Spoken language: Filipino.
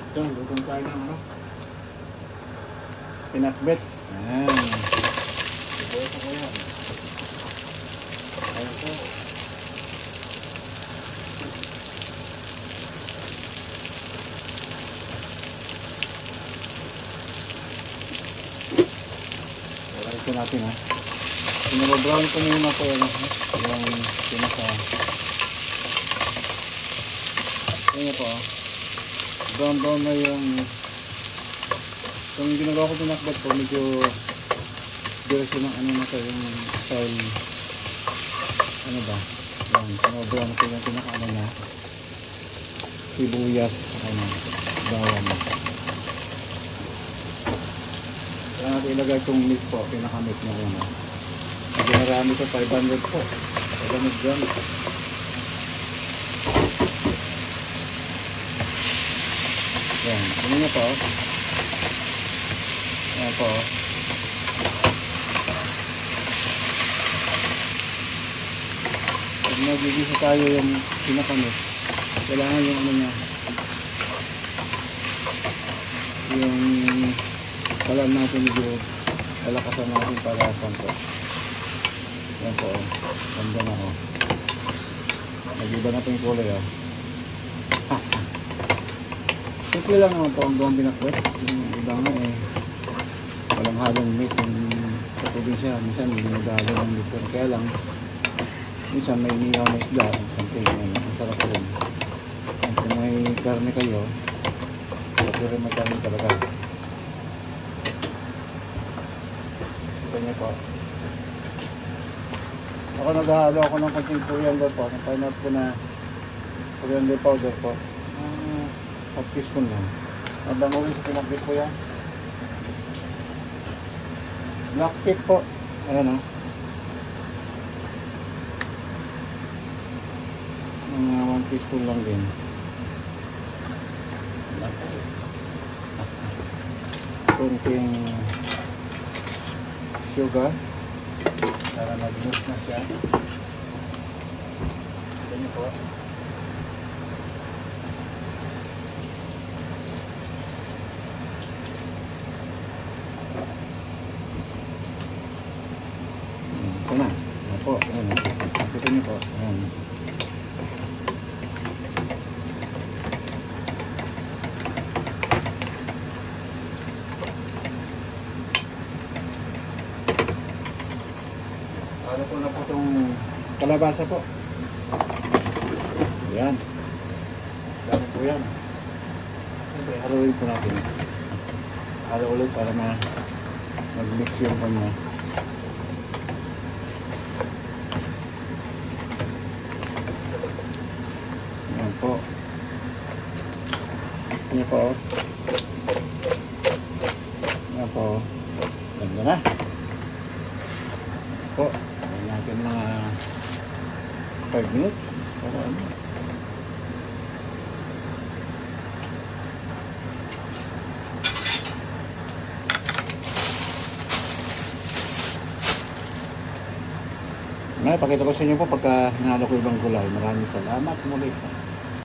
Ito, lutong tayo ng ano? Pinakbet. Ayan. Ibuto ko yan. Ayan po. Ito natin ha. Pinababrown ko muna po yung pinaka yun po brown na yung ginagawa ko pinakbet po medyo direksyon ng ano na ito yung style ano ba yan pinababrown ko yung pinaka ano na sibuyas ano bawang. Kaya natin ilagay itong meat po, pinaka-meat na ano. Medyo marami ito, 500 po. 500 grams. Yan, ano nyo po. Yan po. Pag nagigisa tayo yung pinaka-meat, kailangan yung ano niya. Yung kalan natin medyo lalakasan natin para santo. Yan po o. Ganda na o. Nag-iba natin yung kulay o. Simple lang naman po ang gawang binakbet. Yung iba nga eh. Walang halong meat. Sa probinsya, minsan hindi nag-halo ng meat. Kaya lang, minsan may niyaw na isda. Something, ang sarap rin. Kung may karne kayo, pero may karne talaga. Niyo po. Ako naghahalo ako ng konting coriander po. Nag-find out ko na coriander powder po. 1 teaspoon lang. Mabango rin sa pinakbit po yan. Black pepper po. Ayan o. Mga 1 teaspoon lang din. Konting sugar para mag-mix na siya. Ganyan po. Ito na. Ayan po. Ayan. Ito niyo po. Ayan. Ano po na po itong kalabasa po. Ayan. Dami po yan. Siyempre, haluin po natin. Halo ulit para mag-mix yung kanya. Ayan po. Ayan po. Ayan po. Ganda na. Po. Natin mga 5 minutes para ano. Pakita ko sa inyo po pagka hinalo ko ibang gulay. Maraming salamat muli.